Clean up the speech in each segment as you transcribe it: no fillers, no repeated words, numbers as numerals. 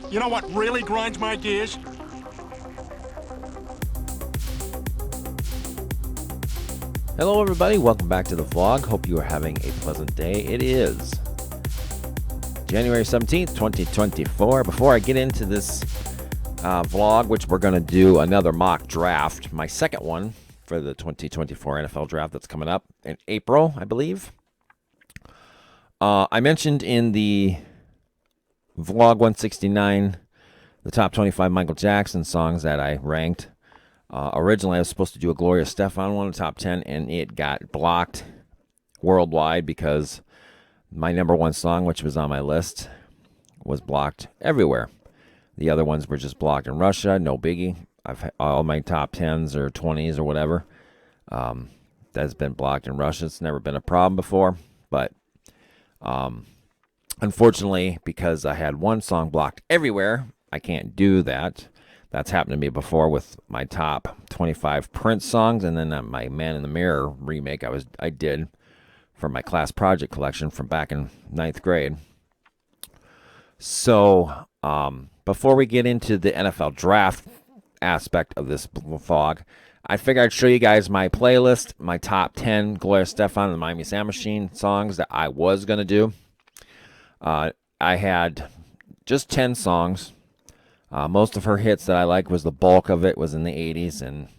You know what really grinds my gears? Hello everybody, welcome back to the vlog. Hope you are having a pleasant day. It is January 17th, 2024. Before I get into this vlog, which we're going to do another mock draft, my second one for the 2024 NFL draft that's coming up in April, I believe. I mentioned in the vlog 169 the top 25 Michael Jackson songs that I ranked. Originally, I was supposed to do a Gloria Estefan one in the top 10, and it got blocked worldwide because my number one song, which was on my list, was blocked everywhere. The other ones were just blocked in Russia, no biggie. I've had all my top 10s or 20s or whatever. That's been blocked in Russia. It's never been a problem before, but unfortunately, because I had one song blocked everywhere, I can't do that. That's happened to me before with my top 25 Prince songs, and then my Man in the Mirror remake I did for my class project collection from back in 9th grade. So before we get into the NFL draft aspect of this vlog, I figured I'd show you guys my playlist, my top 10 Gloria Estefan and the Miami Sound Machine songs that I was going to do. I had just 10 songs. Most of her hits that I like was the bulk of it was in the 80s and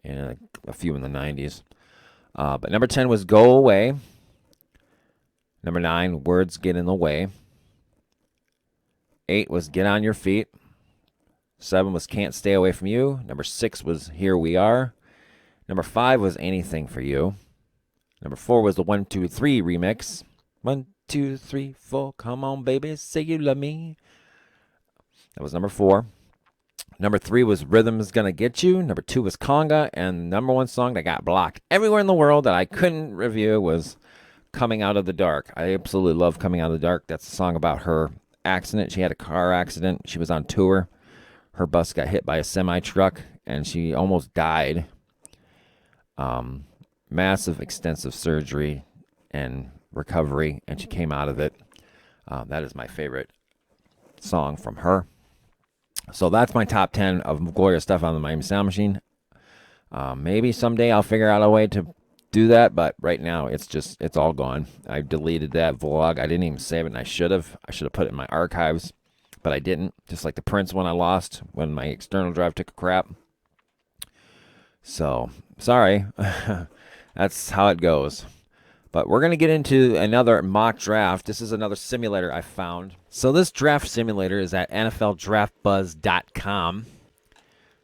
a few in the 90s. But number 10 was Go Away. Number 9, Words Get in the Way. 8 was Get on Your Feet. 7 was Can't Stay Away from You. Number 6 was Here We Are. Number 5 was Anything for You. Number 4 was the 1, 2, 3 remix. 1, 2, 3, 4, come on, baby, say you love me. That was number 4. Number 3 was Rhythm's Gonna Get You. Number 2 was Conga. And number 1 song that got blocked everywhere in the world that I couldn't review was Coming Out of the Dark. I absolutely love Coming Out of the Dark. That's a song about her accident. She had a car accident. She was on tour. Her bus got hit by a semi-truck, and she almost died. Massive, extensive surgery and recovery, and she came out of it. That is my favorite song from her. So that's my top 10 of Gloria Estefan on the Miami Sound Machine. Maybe someday I'll figure out a way to do that, but right now it's all gone. I deleted that vlog. I didn't even save it, and I should have put it in my archives, but I didn't. Just like the Prince one I lost when my external drive took a crap. So, sorry. That's how it goes. But we're going to get into another mock draft. This is another simulator I found. So this draft simulator is at NFLDraftBuzz.com.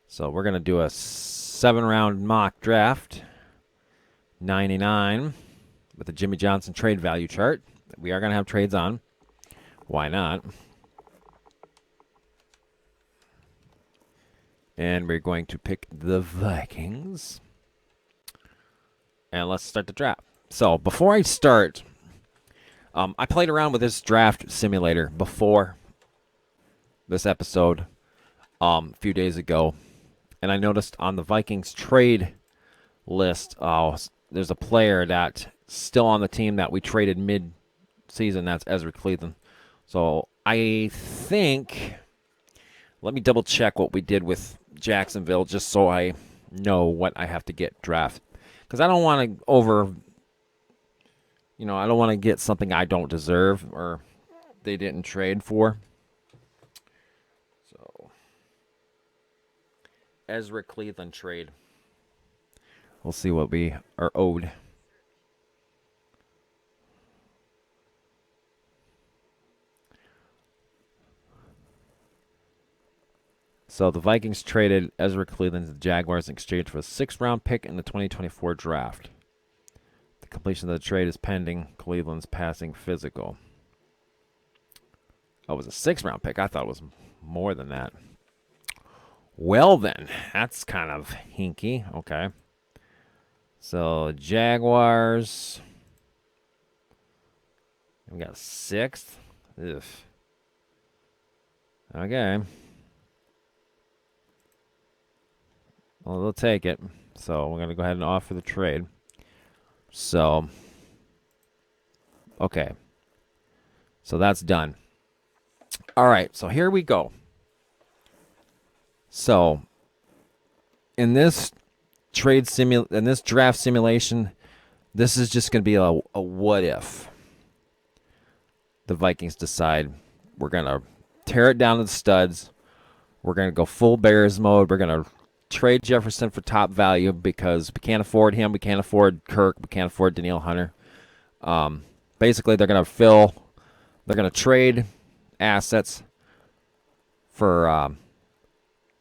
So we're going to do a 7-round mock draft. 99 with the Jimmy Johnson trade value chart. We are going to have trades on. Why not? And we're going to pick the Vikings. And let's start the draft. So before I start, I played around with this draft simulator before this episode a few days ago, and I noticed on the Vikings trade list, there's a player that's still on the team that we traded mid-season. That's Ezra Cleveland. So I think, let me double check what we did with Jacksonville just so I know what I have to get draft, because I don't want to I don't want to get something I don't deserve or they didn't trade for. So, Ezra Cleveland trade. We'll see what we are owed. So, the Vikings traded Ezra Cleveland to the Jaguars in exchange for a 6th-round pick in the 2024 draft. Completion of the trade is pending Cleveland's passing physical. Oh, it was a 6th-round pick. I thought it was more than that. Well, then, that's kind of hinky. Okay. So, Jaguars. We got 6th. Ugh. Okay. Well, they'll take it. So, we're going to go ahead and offer the trade. So, okay. So that's done. All right, so here we go. So in this in this draft simulation, this is just going to be a what if the Vikings decide we're going to tear it down to the studs. We're going to go full Bears mode. We're going to trade Jefferson for top value because we can't afford him. We can't afford Kirk. We can't afford Danielle Hunter. Basically, they're going to trade assets for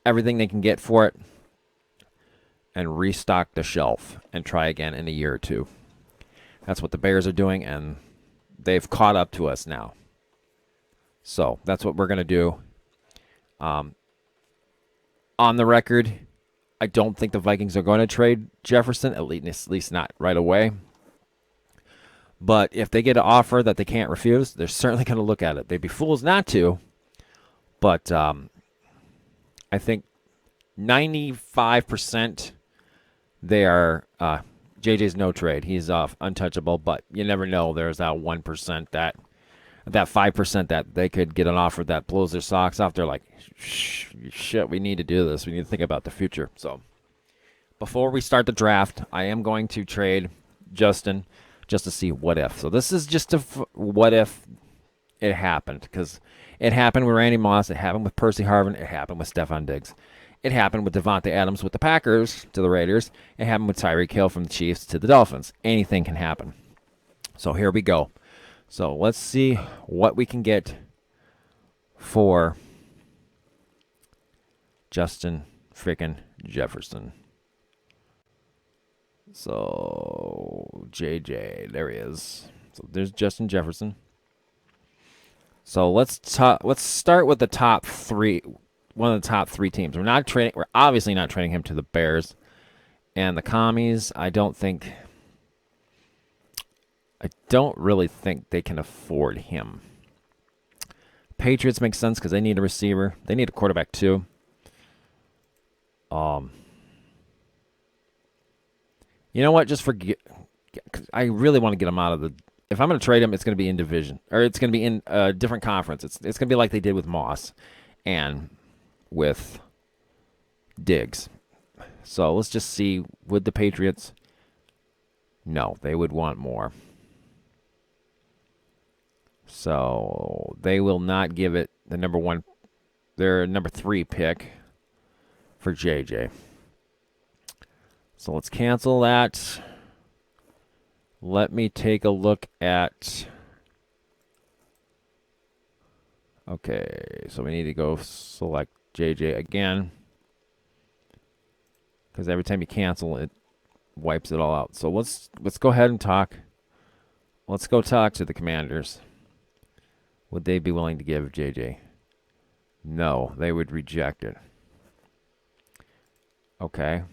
everything they can get for it and restock the shelf and try again in a year or two. That's what the Bears are doing, and they've caught up to us now. So that's what we're going to do. On the record, I don't think the Vikings are going to trade Jefferson, at least not right away. But if they get an offer that they can't refuse, they're certainly going to look at it. They'd be fools not to. But I think 95% they are JJ's no trade. He's untouchable, but you never know. There's that 1% that 5% that they could get an offer that blows their socks off. They're like, shit, we need to do this. We need to think about the future. So before we start the draft, I am going to trade Justin just to see what if. So this is just a what if it happened, because it happened with Randy Moss. It happened with Percy Harvin. It happened with Stephon Diggs. It happened with Devontae Adams with the Packers to the Raiders. It happened with Tyreek Hill from the Chiefs to the Dolphins. Anything can happen. So here we go. So let's see what we can get for Justin freaking Jefferson. So JJ, there he is. So there's Justin Jefferson. So let's start with the top three. One of the top three teams. We're obviously not trading him to the Bears and the Commies. I don't really think they can afford him. Patriots make sense because they need a receiver. They need a quarterback too. You know what? Just forget. I really want to get him out of the. If I'm going to trade him, it's going to be in division, or it's going to be in a different conference. It's going to be like they did with Moss and with Diggs. So let's just see. Would the Patriots? No, they would want more. So they will not give it their number 3 pick for JJ. So let's cancel that. Let me take a look at. Okay, so we need to go select JJ again, because every time you cancel, it wipes it all out. So let's go ahead and talk. Let's go talk to the Commanders. Would they be willing to give JJ? No, they would reject it. Okay.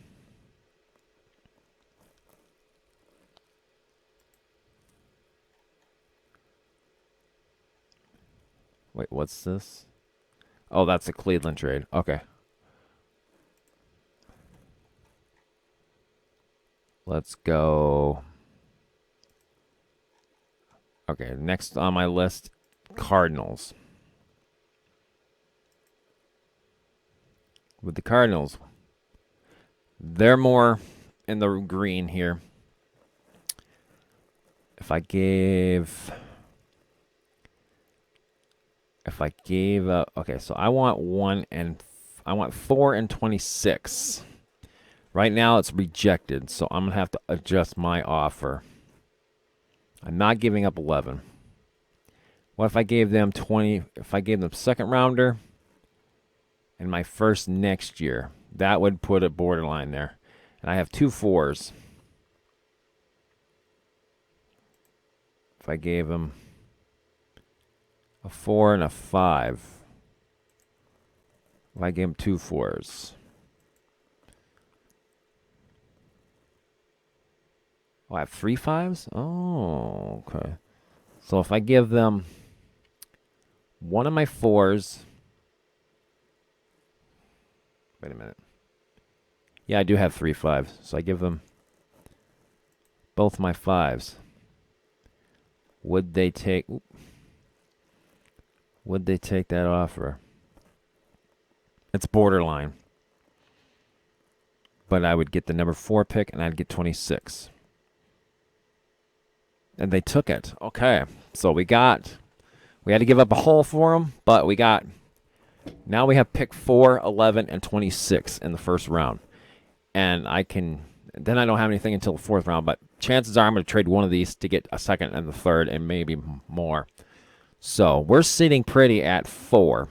Wait, what's this? Oh, that's a Cleveland trade. Okay. Let's go. Okay, next on my list, Cardinals. With the Cardinals, they're more in the green here. If I gave okay, so I want 4 and 26. Right now it's rejected, so I'm gonna have to adjust my offer. I'm not giving up 11. What if I gave them 20? If I gave them second rounder and my first next year, that would put a borderline there. And I have 2 4s. If I gave them a 4 and a 5. If I gave him 2 4s. Oh, I have 3 5s? Oh, okay. So if I give them one of my 4s. Wait a minute. Yeah, I do have 3 5s. So I give them both my 5s. Would they take... Would they take that offer? It's borderline. But I would get the number 4 pick, and I'd get 26. And they took it. Okay. So we had to give up a hole for them, but now we have pick 4, 11, and 26 in the first round. And then I don't have anything until the 4th round, but chances are I'm going to trade one of these to get a 2nd and the 3rd and maybe more. So we're sitting pretty at 4.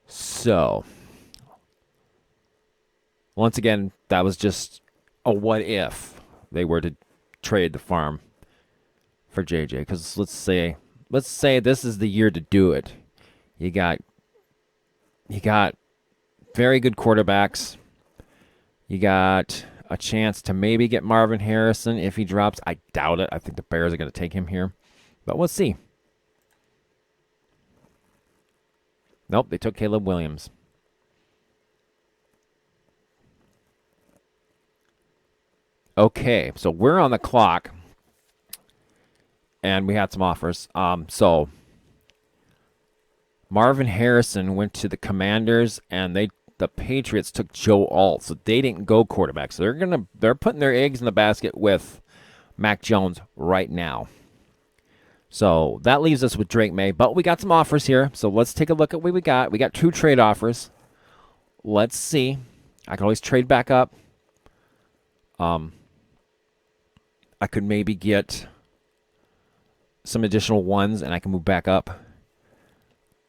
So once again, that was just a what if they were to trade the farm for JJ. Because let's say this is the year to do it. You got very good quarterbacks. You got a chance to maybe get Marvin Harrison if he drops. I doubt it. I think the Bears are going to take him here. But we'll see. Nope, they took Caleb Williams. Okay, so we're on the clock. And we had some offers. So Marvin Harrison went to the Commanders, and the Patriots took Joe Alt, so they didn't go quarterback. So they're putting their eggs in the basket with Mac Jones right now. So that leaves us with Drake May, but we got some offers here. So let's take a look at what we got. We got 2 trade offers. Let's see. I can always trade back up. I could maybe get some additional 1s, and I can move back up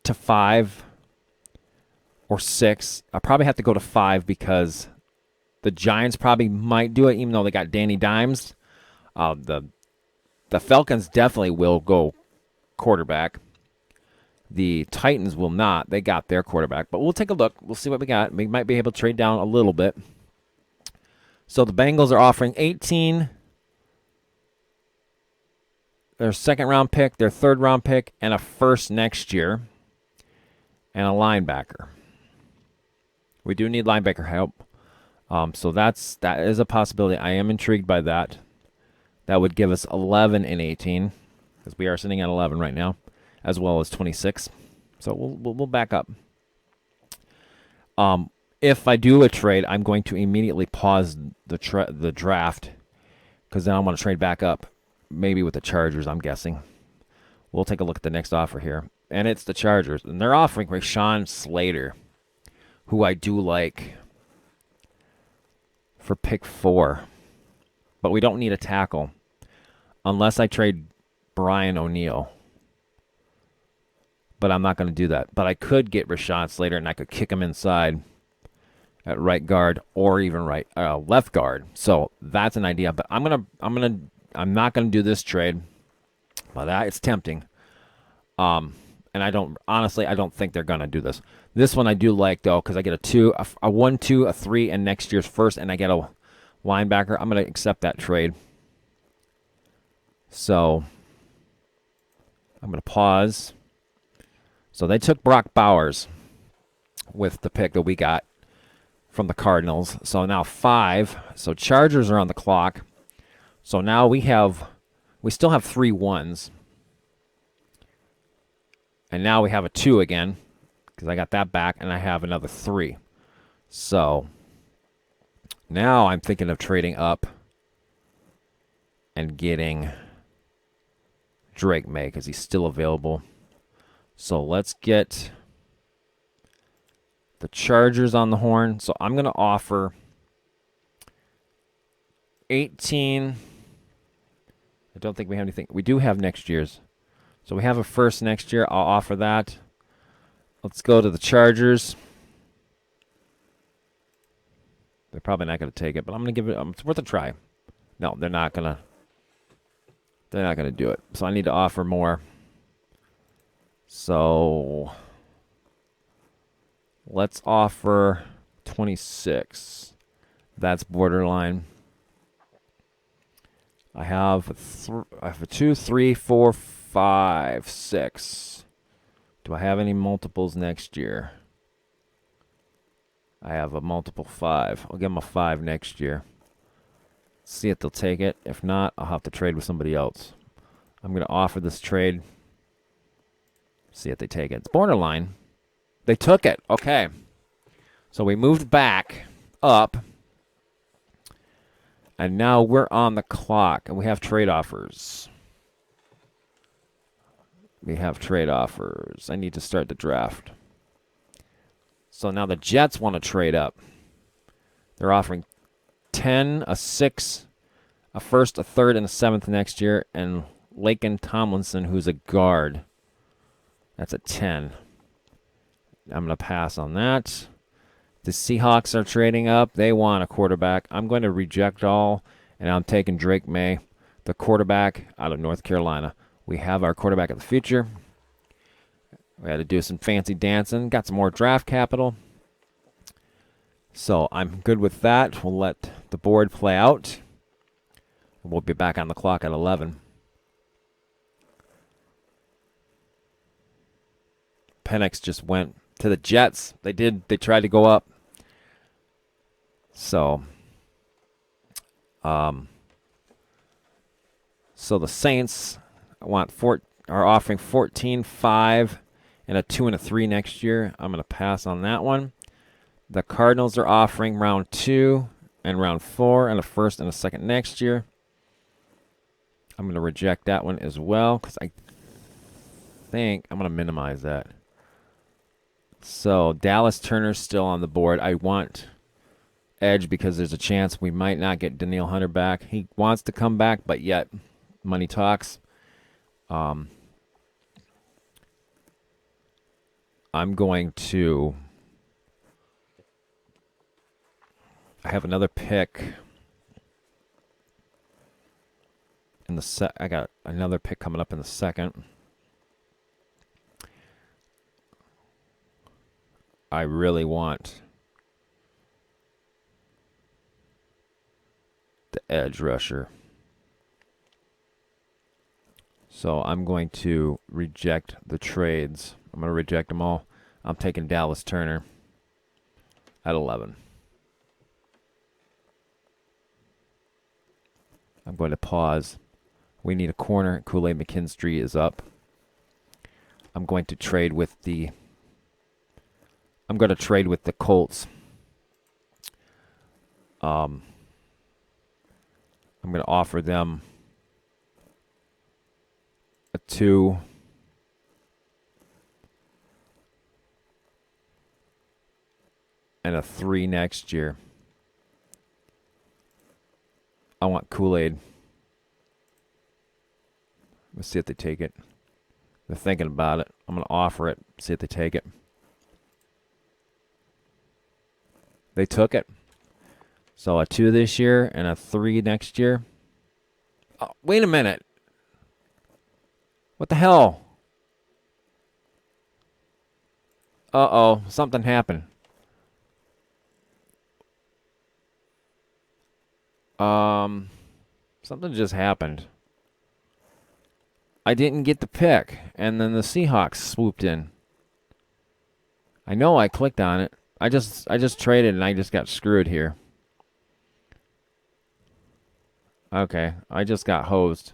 to 5 or 6. I probably have to go to 5 because the Giants probably might do it, even though they got Danny Dimes. The Falcons definitely will go quarterback. The Titans will not. They got their quarterback, but we'll take a look. We'll see what we got. We might be able to trade down a little bit. So the Bengals are offering 18. Their 2nd round pick, their 3rd round pick, and a 1st next year, and a linebacker. We do need linebacker help. So that is a possibility. I am intrigued by that. That would give us 11 and 18, because we are sitting at 11 right now, as well as 26. So we'll back up. If I do a trade, I'm going to immediately pause the draft, because then I want to trade back up. Maybe with the Chargers, I'm guessing. We'll take a look at the next offer here. And it's the Chargers. And they're offering Rashawn Slater, who I do like, for pick 4. But we don't need a tackle unless I trade Brian O'Neill. But I'm not going to do that. But I could get Rashawn Slater, and I could kick him inside at right guard or even left guard. So that's an idea. But I'm not going to do this trade. Well, it's tempting. And I don't think they're going to do this. This one I do like, though, because I get a 2, a 1, 2, a 3, and next year's 1st, and I get a linebacker. I'm going to accept that trade. So I'm going to pause. So they took Brock Bowers with the pick that we got from the Cardinals. So now 5. So Chargers are on the clock. So now we still have 3 1s. And now we have a 2 again, because I got that back, and I have another 3. So now I'm thinking of trading up and getting Drake May, because he's still available. So let's get the Chargers on the horn. So I'm going to offer 18. I don't think we have anything. We do have next year's. So we have a 1st next year. I'll offer that. Let's go to the Chargers. They're probably not going to take it, but I'm going to give it. It's worth a try. No, they're not going to. They're not going to do it. So I need to offer more. So let's offer 26. That's borderline. I have a 2, 3, 4, 5, 6. Do I have any multiples next year? I have a multiple 5. I'll give them a 5 next year. See if they'll take it. If not, I'll have to trade with somebody else. I'm going to offer this trade. See if they take it. It's borderline. They took it. Okay. So we moved back up. And now we're on the clock. And we have trade offers. We have trade offers. I need to start the draft. So now the Jets want to trade up. They're offering 10, a 6, a first, a third, and a 7th next year. And Laken Tomlinson, who's a guard. That's a 10. I'm going to pass on that. The Seahawks are trading up. They want a quarterback. I'm going to reject all, and I'm taking Drake May, the quarterback out of North Carolina. We have our quarterback of the future. We had to do some fancy dancing. Got some more draft capital. So I'm good with that. We'll let the board play out. We'll be back on the clock at 11. Penix just went to the Jets. They tried to go up. So the Saints are offering 14-5 and a 2 and a 3 next year. I'm going to pass on that one. The Cardinals are offering round 2 and round 4 and a first and a second next year. I'm going to reject that one as well because I think I'm going to minimize that. So Dallas Turner's still on the board. I want edge because there's a chance we might not get Danielle Hunter back. He wants to come back, but yet money talks. I'm going to... I have another pick in the I got another pick coming up in the second. I really want the edge rusher. So I'm going to reject the trades. I'm going to reject them all. I'm taking Dallas Turner at 11. I'm going to pause. We need a corner. Kool-Aid McKinstry is up. I'm going to trade with the Colts. I'm going to offer them a 2 and a 3 next year. I want Kool-Aid. Let's see if they take it. They're thinking about it. I'm going to offer it. See if they take it. They took it. So a 2 this year and a 3 next year. Oh, wait a minute. What the hell? Uh-oh. Something happened. Something just happened. I didn't get the pick, and then the Seahawks swooped in. I know I clicked on it. I just traded, and I just got screwed here. Okay, I just got hosed.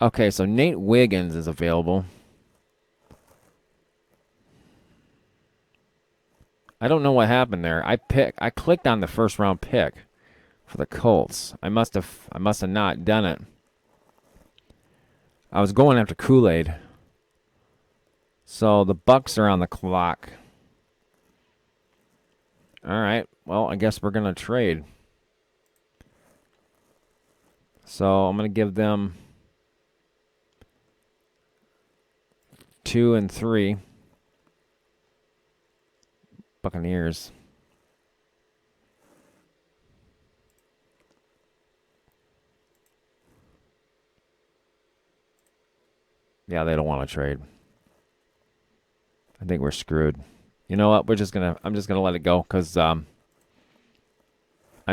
Okay, so Nate Wiggins is available. I don't know what happened there. I clicked on the first round pick for the Colts. I must have not done it. I was going after Kool-Aid. So the Bucks are on the clock. All right. Well, I guess we're going to trade. So I'm going to give them 2 and 3. Buccaneers. Yeah, they don't want to trade. I think we're screwed. You know what? I'm just gonna let it go because I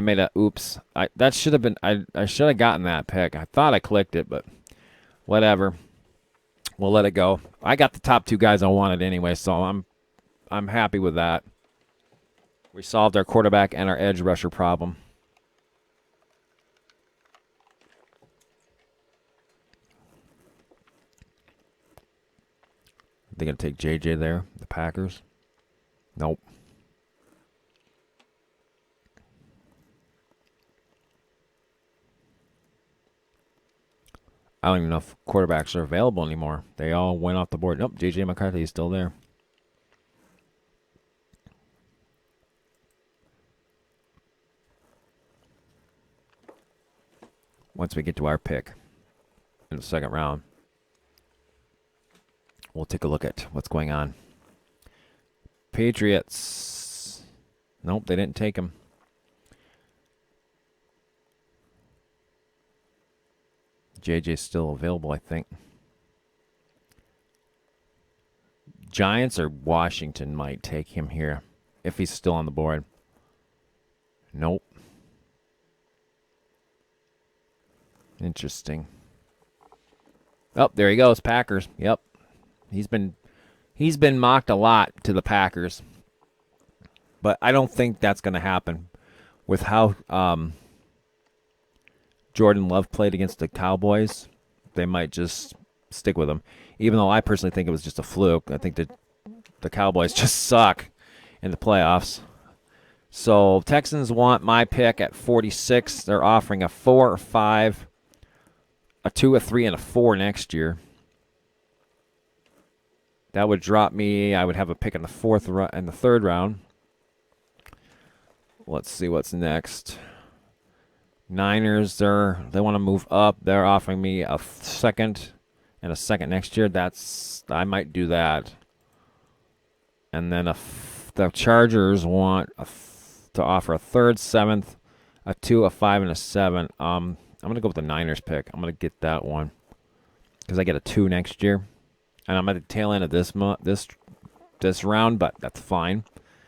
made a oops. That should have been I should have gotten that pick. I thought I clicked it, but whatever. We'll let it go. I got the top 2 guys I wanted anyway, so I'm happy with that. We solved our quarterback and our edge rusher problem. They gonna take JJ there, the Packers? Nope. I don't even know if quarterbacks are available anymore. They all went off the board. Nope, JJ McCarthy is still there. Once we get to our pick in the second round, we'll take a look at what's going on. Patriots. Nope, they didn't take him. JJ's still available, I think. Giants or Washington might take him here if he's still on the board. Nope. Interesting. Oh, there he goes, Packers. Yep. He's been mocked a lot to the Packers. But I don't think that's going to happen with how Jordan Love played against the Cowboys. They might just stick with him. Even though I personally think it was just a fluke. I think that the Cowboys just suck in the playoffs. So Texans want my pick at 46. They're offering a 4 or 5, a 2, a 3, and a 4 next year. That would drop me. I would have a pick in the third round. Let's see what's next. Niners, they want to move up. They're offering me a second and a second next year. I might do that. And then the Chargers want to offer a third, seventh, a 2, a 5, and a 7. I'm gonna go with the Niners pick. I'm gonna get that one because I get a 2 next year, and I'm at the tail end of this round, but that's fine.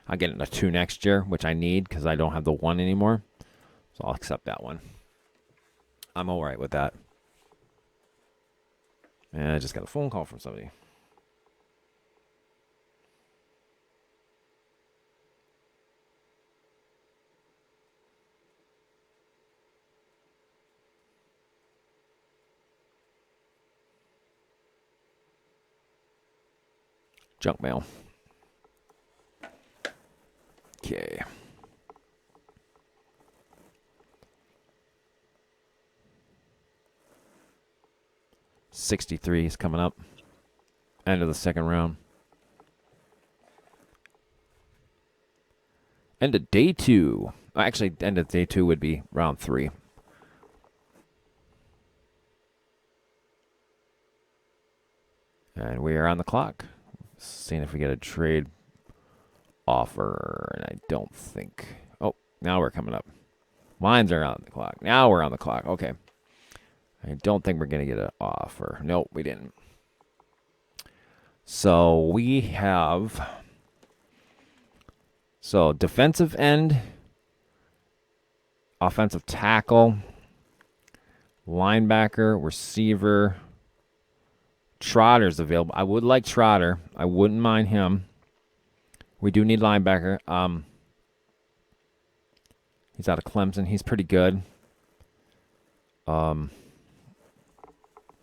I'll get a 2 next year, which I need because I don't have the 1 anymore. So I'll accept that one. I'm all right with that. And I just got a phone call from somebody. Junk mail. Okay. $63 is coming up. End of the second round. End of day 2. Actually, end of day 2 would be round 3. And we are on the clock. Seeing if we get a trade offer. And I don't think. Oh, now we're coming up. Mines are on the clock. Now we're on the clock. Okay. I don't think we're going to get an offer. Nope, we didn't. So we have defensive end, offensive tackle, linebacker, receiver. Trotter's available. I would like Trotter. I wouldn't mind him. We do need linebacker. He's out of Clemson. He's pretty good.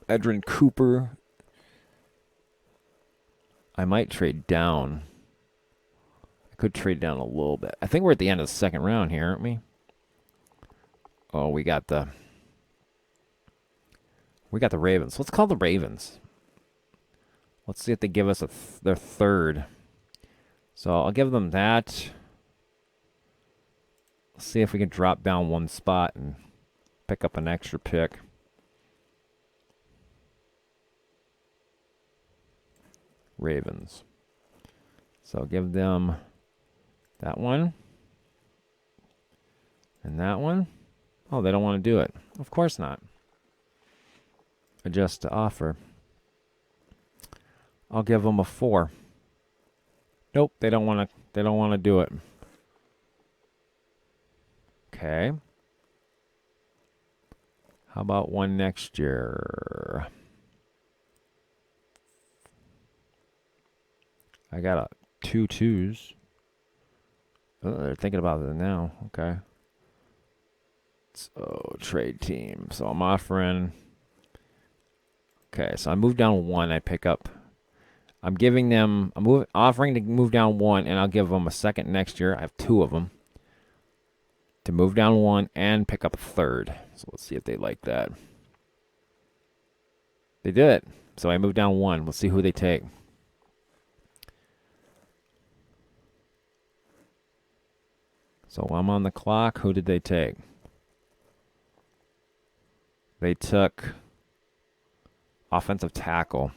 Edrin Cooper. I might trade down. I could trade down a little bit. I think we're at the end of the second round here, aren't we? Oh, we got the Ravens. Let's call the Ravens. Let's see if they give us their third. So I'll give them that. Let's see if we can drop down one spot and pick up an extra pick. Ravens. So give them that one. And that one. Oh, they don't want to do it. Of course not. Adjust to offer. I'll give them a 4. Nope, they don't want to. They don't want to do it. Okay. How about one next year? I got 2 2s. Oh, they're thinking about it now. Okay. So trade team. So I'm offering. Okay, so I move down 1. I pick up I'm giving them, offering to move down one, and I'll give them a second next year. I have two of them to move down one and pick up a third. So let's see if they like that. They did it. So I moved down one. We'll see who they take. So I'm on the clock. Who did they take? They took offensive tackle.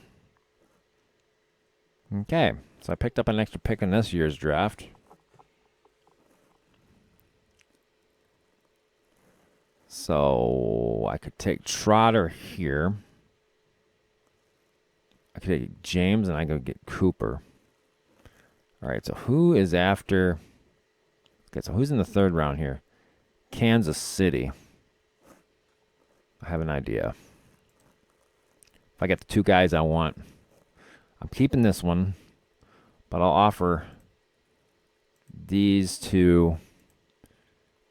Okay, so I picked up an extra pick in this year's draft. So I could take Trotter here. I could take James, and I could get Cooper. All right, so who is after? Okay, so who's in the third round here? Kansas City. I have an idea. If I get the two guys I want, I'm keeping this one, but I'll offer these two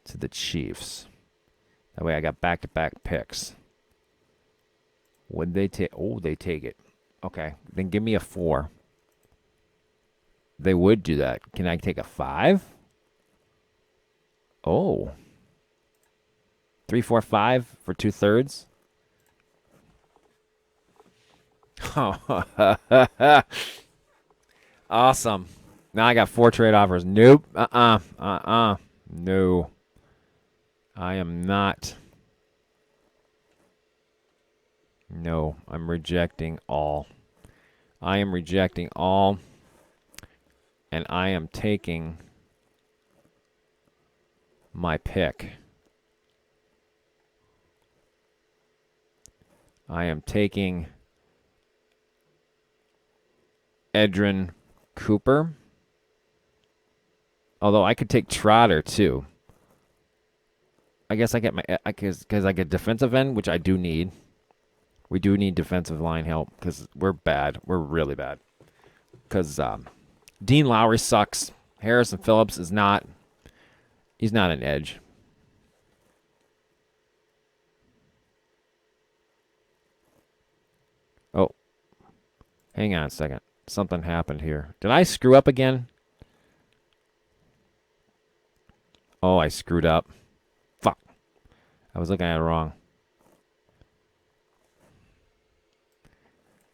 to the Chiefs. That way I got back-to-back picks. Would they take? Oh, they take it. Okay, then give me a 4. They would do that. Can I take a 5? Oh. 3, 4, 5 for 2/3. Awesome. Now I got 4 trade offers. Nope. No. I am not. No, I'm rejecting all. I am rejecting all. And I am taking my pick. I am taking Edrin Cooper. Although I could take Trotter too. I guess I get my because I get defensive end, which I do need. We do need defensive line help because we're bad. We're really bad. Because Dean Lowry sucks. Harrison Phillips is not. He's not an edge. Oh. Hang on a second. Something happened here. Did I screw up again? Oh, I screwed up. Fuck. I was looking at it wrong.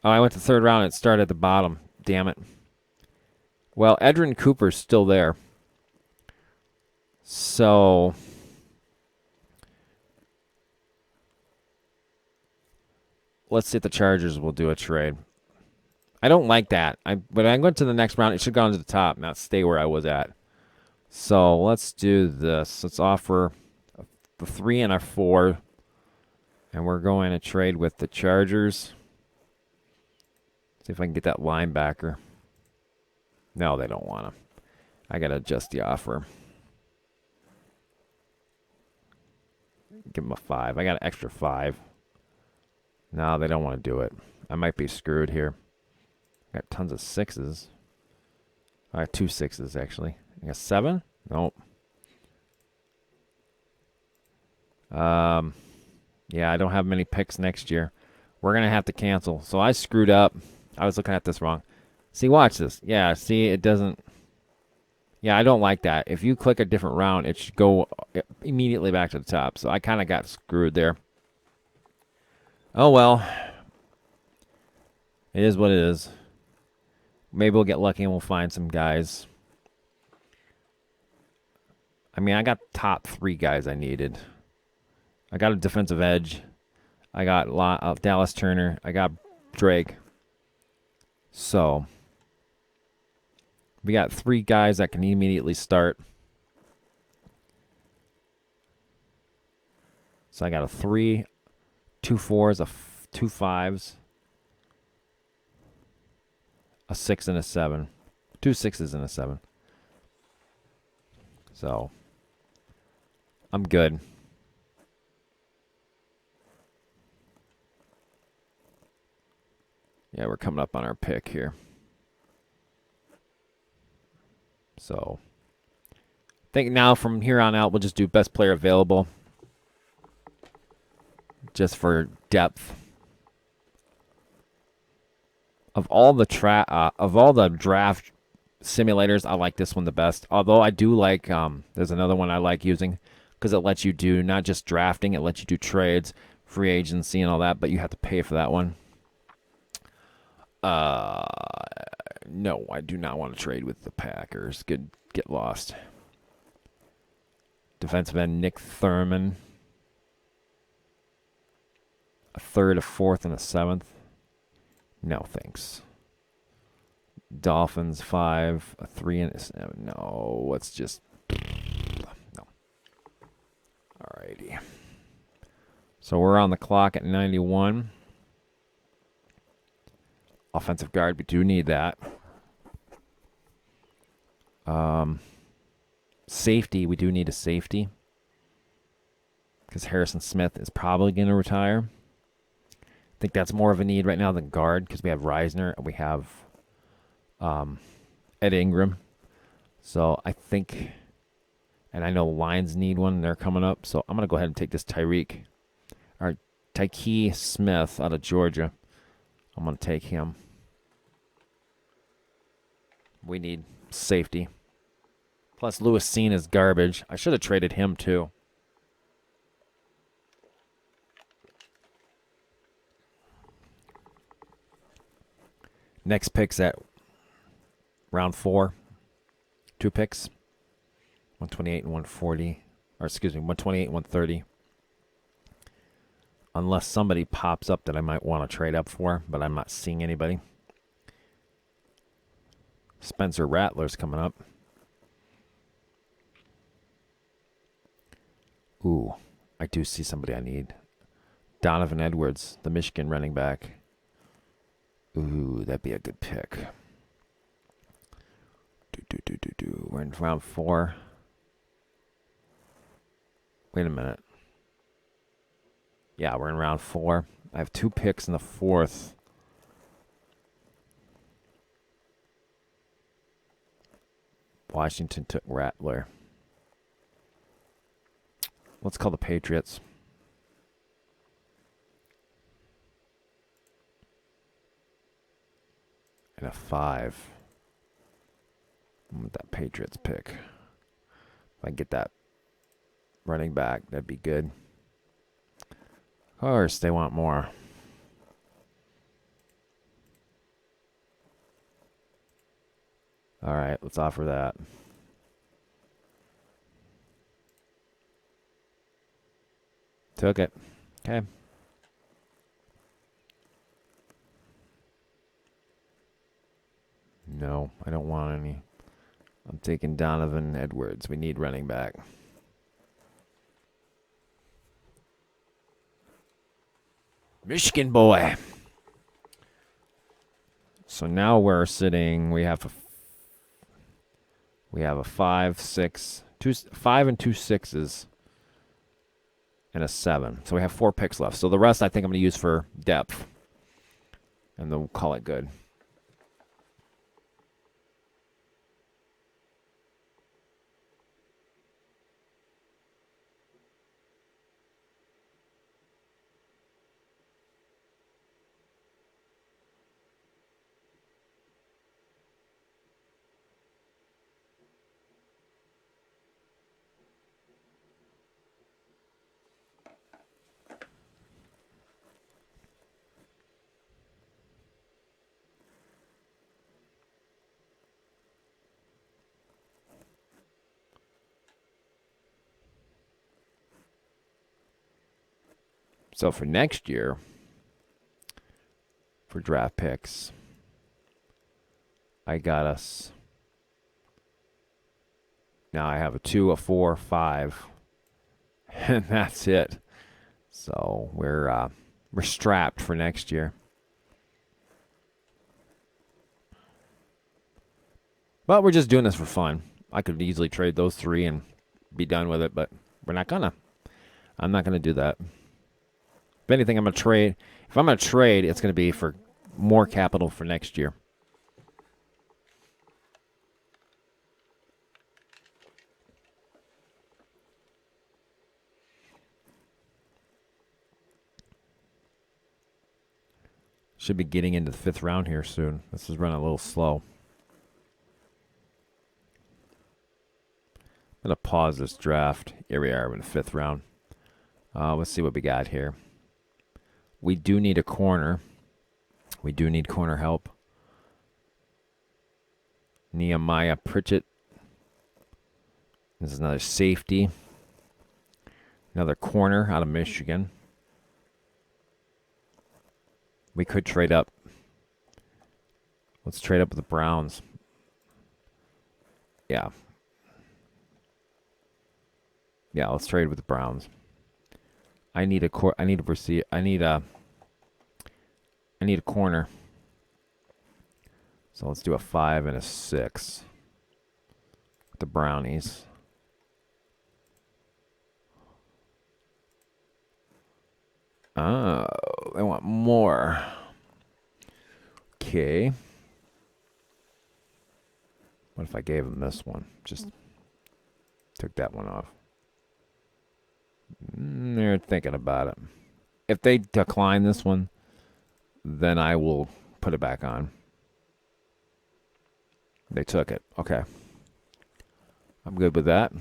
Oh, I went to third round and it started at the bottom. Damn it. Well, Edrin Cooper's still there. So let's see if the Chargers will do a trade. I don't like that. But I went to the next round. It should have gone to the top, not stay where I was at. So let's do this. Let's offer the 3 and a 4. And we're going to trade with the Chargers. See if I can get that linebacker. No, they don't want him. I got to adjust the offer. Give him a 5. I got an extra 5. No, they don't want to do it. I might be screwed here. I got tons of 6s. I got 2 6s, actually. I got 7? Nope. Yeah, I don't have many picks next year. We're going to have to cancel. So I screwed up. I was looking at this wrong. See, watch this. Yeah, see, it doesn't. Yeah, I don't like that. If you click a different round, it should go immediately back to the top. So I kind of got screwed there. Oh, well. It is what it is. Maybe we'll get lucky and we'll find some guys. I mean, I got top 3 guys I needed. I got a defensive edge. I got Dallas Turner. I got Drake. So we got 3 guys that can immediately start. So I got a 3, 2 4s, 2 5s, a 6 and a 7. 2 6s and a 7. So I'm good. Yeah, we're coming up on our pick here. So I think now from here on out, we'll just do best player available. Just for depth. Of all the draft simulators, I like this one the best. Although I do like there's another one I like using because it lets you do not just drafting, it lets you do trades, free agency, and all that, but you have to pay for that one. Uh, no, I do not want to trade with the Packers. Get lost. Defensive end Nick Thurman, a third, a fourth, and a seventh. No, thanks. Dolphins 5, a 3, and a 7. No, let's just no. Alrighty. So we're on the clock at 91. Offensive guard, we do need that. Safety, we do need a safety because Harrison Smith is probably going to retire. I think that's more of a need right now than guard because we have Reisner and we have Ed Ingram. So I think, and I know Lions need one. They're coming up. So I'm going to go ahead and take this Tyquan Smith out of Georgia. I'm going to take him. We need safety. Plus, Lewis Cine is garbage. I should have traded him, too. Next pick's at round 4. 2 picks. 128 and 140. Or, excuse me, 128 and 130. Unless somebody pops up that I might want to trade up for, but I'm not seeing anybody. Spencer Rattler's coming up. Ooh, I do see somebody I need. Donovan Edwards, the Michigan running back. Ooh, that'd be a good pick. We're in round 4. Wait a minute. Yeah, we're in round 4. I have 2 picks in the 4th. Washington took Rattler. Let's call the Patriots. And a 5. With that Patriots pick. If I can get that running back, that'd be good. Of course, they want more. All right, let's offer that. Took it. Okay. No, I don't want any. I'm taking Donovan Edwards. We need running back. Michigan boy. So now we're sitting. We have a 5, 6, 5 and 2 6s, and a 7. So we have 4 picks left. So the rest I think I'm going to use for depth, and then we'll call it good. So for next year, for draft picks, I got us. Now I have a 2, a 4, 5, and that's it. So we're strapped for next year. But we're just doing this for fun. I could easily trade those 3 and be done with it, but we're not gonna. I'm not gonna do that. If anything, I'm gonna trade. If I'm gonna trade, it's gonna be for more capital for next year. Should be getting into the 5th round here soon. This is running a little slow. I'm going to pause this draft. Here we are in the 5th round. Let's see what we got here. We do need a corner. We do need corner help. Nehemiah Pritchett. This is another safety. Another corner out of Michigan. We could trade up. Let's trade up with the Browns. Yeah. Yeah, let's trade with the Browns. I need a corner. So let's do a 5 and a 6 with the Brownies. Oh, they want more. Okay. What if I gave them this one? Just took that one off. They're thinking about it. If they decline this one, then I will put it back on. They took it. Okay. I'm good with that.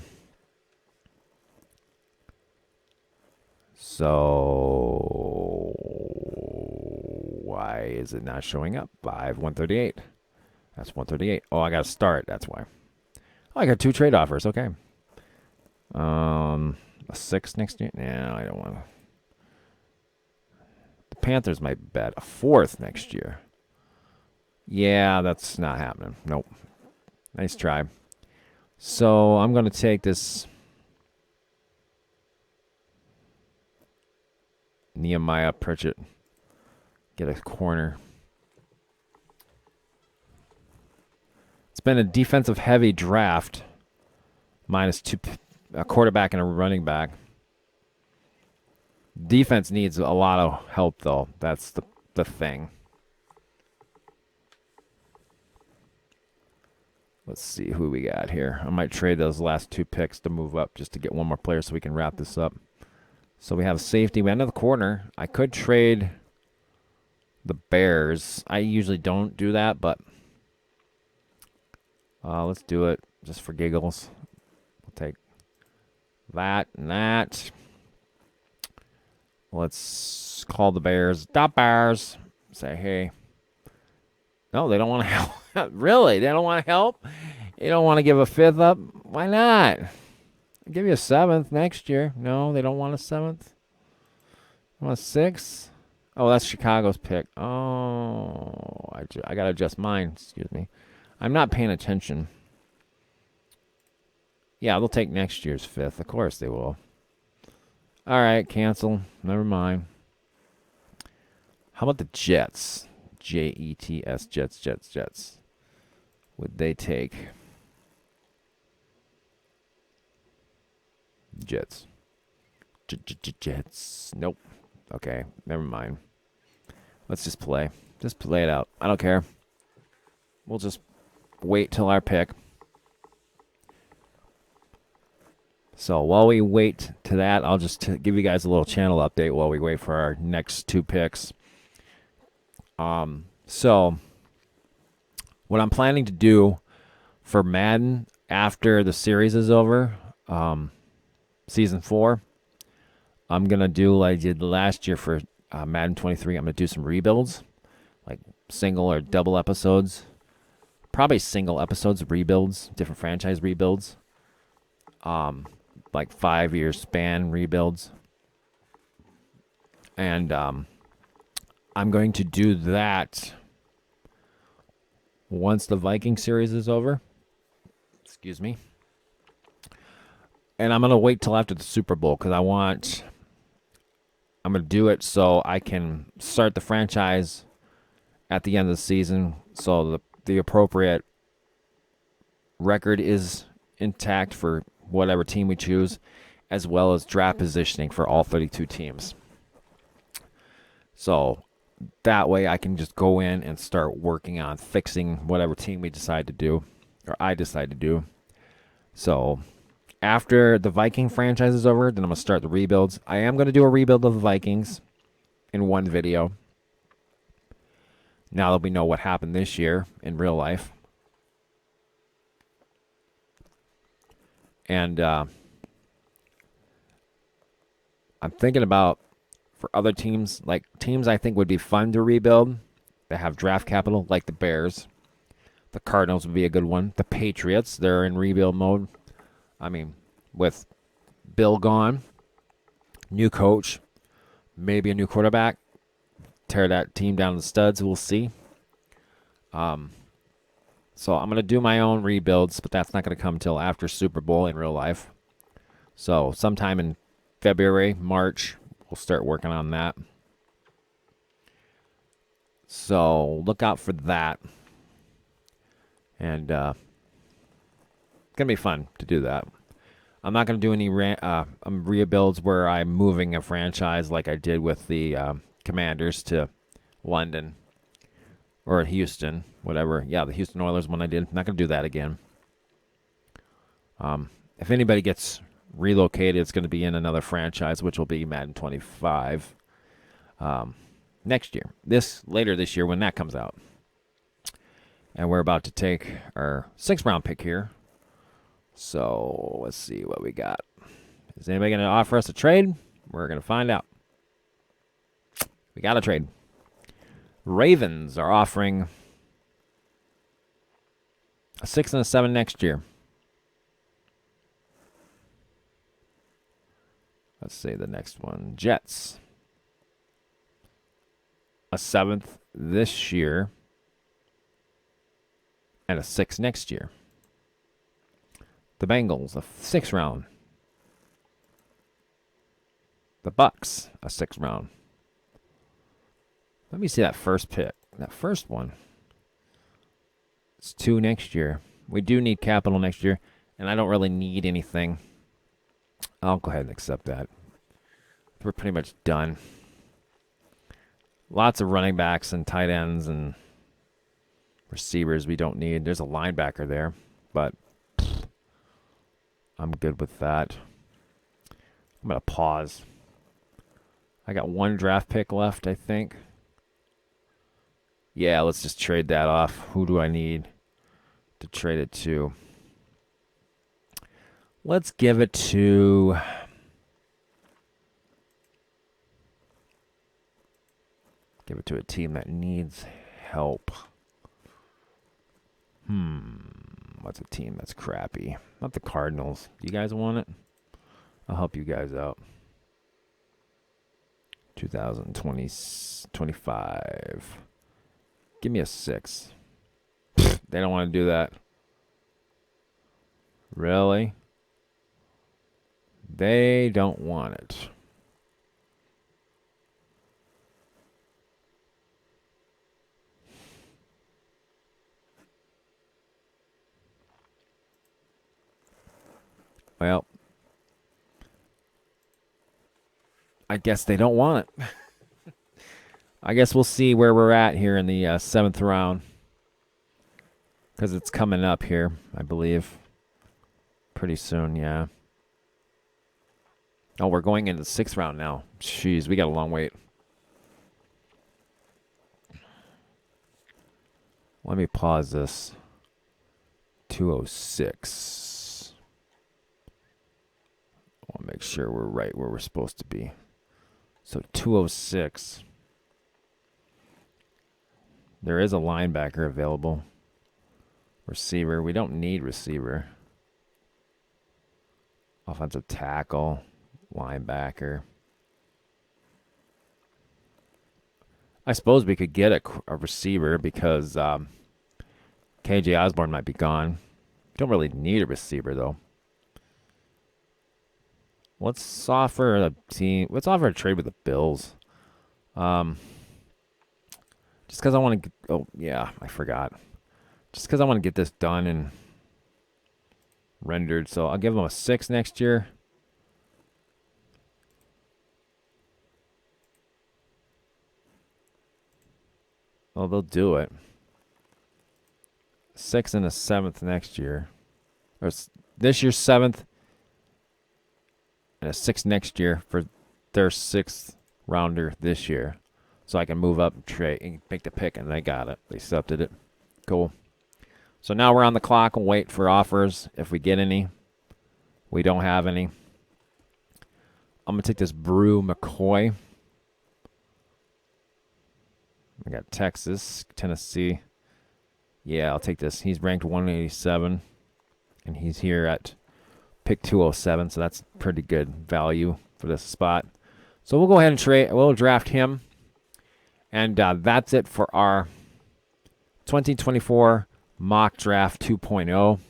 So why is it not showing up? 138. That's 138. Oh, I got to start. That's why. Oh, I got 2 trade offers. Okay. A 6 next year? No, I don't want to. The Panthers might bet a 4th next year. Yeah, that's not happening. Nope. Nice try. So I'm going to take this Nehemiah Pritchett. Get a corner. It's been a defensive heavy draft. -2, a quarterback and a running back. Defense needs a lot of help, though. That's the thing. Let's see who we got here. I might trade those last 2 picks to move up just to get one more player so we can wrap this up. So we have safety. We have another corner. I could trade the Bears. I usually don't do that, but let's do it just for giggles. We'll take that and that. Let's call the Bears. The Bears. Say, hey. No, they don't want to help. Really? They don't want to help? You don't want to give a 5th up? Why not? I'll give you a 7th next year. No, they don't want a 7th. They want a 6th? Oh, that's Chicago's pick. Oh, I got to adjust mine. Excuse me. I'm not paying attention. Yeah, they'll take next year's 5th. Of course they will. All right, cancel. Never mind. How about the Jets? Jets, Jets. Would they take Jets? Jets. Nope. Okay, never mind. Let's just play. Just play it out. I don't care. We'll just wait till our pick. So while we wait to that, I'll just give you guys a little channel update while we wait for our next 2 picks. So what I'm planning to do for Madden after the series is over, season 4, I'm going to do like I did last year for Madden 23. I'm going to do some rebuilds, like single or double episodes. Probably single episodes, rebuilds, different franchise rebuilds. Like 5-year span rebuilds. And I'm going to do that once the Viking series is over. Excuse me. And I'm going to wait till after the Super Bowl because I'm going to do it so I can start the franchise at the end of the season so the appropriate record is intact for whatever team we choose, as well as draft positioning for all 32 teams. So that way I can just go in and start working on fixing whatever team we decide to do, or I decide to do. So after the Viking franchise is over, then I'm going to start the rebuilds. I am going to do a rebuild of the Vikings in one video. Now that we know what happened this year in real life. And I'm thinking about for other teams, like teams I think would be fun to rebuild that have draft capital, like the Bears. The Cardinals would be a good one. The Patriots, they're in rebuild mode. I mean, with Bill gone, new coach, maybe a new quarterback, tear that team down to the studs. We'll see. So I'm going to do my own rebuilds, but that's not going to come until after Super Bowl in real life. So sometime in February, March, we'll start working on that. So look out for that. And it's going to be fun to do that. I'm not going to do any rebuilds where I'm moving a franchise like I did with the Commanders to London or Houston, whatever. Yeah, the Houston Oilers one I did. I'm not going to do that again. If anybody gets relocated, it's going to be in another franchise, which will be Madden 25 next year. Later this year when that comes out. And we're about to take our 6th round pick here. So let's see what we got. Is anybody going to offer us a trade? We're going to find out. We got a trade. Ravens are offering a 6 and a 7 next year. Let's see the next one. Jets. A 7th this year. And a 6 next year. The Bengals, a 6th round. The Bucks, a 6th round. Let me see that first pick. That first one. It's 2 next year. We do need capital next year, and I don't really need anything. I'll go ahead and accept that. We're pretty much done. Lots of running backs and tight ends and receivers we don't need. There's a linebacker there, but I'm good with that. I'm going to pause. I got 1 draft pick left, I think. Yeah, let's just trade that off. Who do I need to trade it to? Let's give it to... Give it to a team that needs help. What's a team that's crappy? Not the Cardinals. You guys want it? I'll help you guys out. 2025. Give me a 6. They don't want to do that. Really? They don't want it. Well, I guess they don't want it. I guess we'll see where we're at here in the 7th round. Because it's coming up here, I believe. Pretty soon, yeah. Oh, we're going into the 6th round now. Jeez, we got a long wait. Let me pause this. 206. I want to make sure we're right where we're supposed to be. So 206. There is a linebacker available. Receiver. We don't need receiver. Offensive tackle. Linebacker. I suppose we could get a receiver because KJ Osborne might be gone. Don't really need a receiver, though. Let's offer a trade with the Bills. Just because I want to... Oh, yeah, I forgot. Just because I want to get this done and rendered. So I'll give them a 6 next year. Oh, they'll do it. 6 and a 7th next year. Or this year's 7th. And a 6 next year for their 6th rounder this year. so I can move up and trade and make the pick, and they got it. They accepted it. Cool. So now we're on the clock. We'll wait for offers if we get any. We don't have any. I'm going to take this Brew McCoy. I got Texas, Tennessee. Yeah, I'll take this. He's ranked 187, and he's here at pick 207, so that's pretty good value for this spot. So we'll go ahead and trade. We'll draft him, and that's it for our 2024 mock draft 2.0.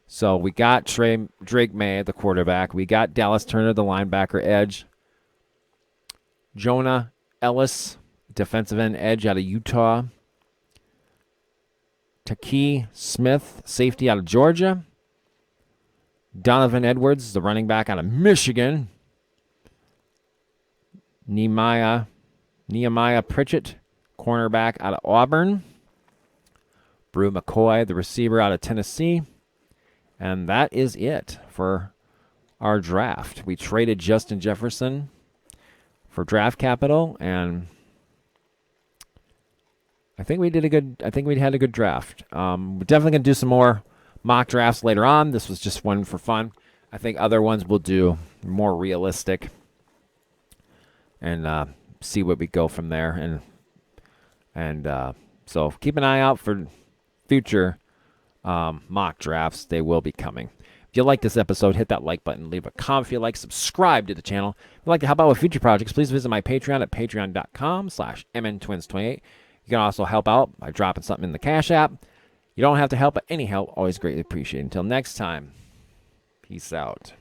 So we got Drake May, the quarterback. We got Dallas Turner, the linebacker edge. Jonah Ellis, defensive end edge out of Utah. Taki Smith, safety out of Georgia. Donovan Edwards, the running back out of Michigan. Nehemiah Pritchett, cornerback out of Auburn. Brew McCoy, the receiver out of Tennessee. And that is it for our draft. We traded Justin Jefferson for draft capital, and I think we had a good draft. We're definitely going to do some more mock drafts later on. This was just one for fun. I think other ones we'll do more realistic and see what we go from there. And so keep an eye out for future mock drafts. They will be coming. If you like this episode, hit that like button, leave a comment if you like, subscribe to the channel. If you'd like to help out with future projects, please visit my Patreon at patreon.com/mntwins28. You can also help out by dropping something in the Cash App. You don't have to help, but any help, always greatly appreciated. Until next time, peace out.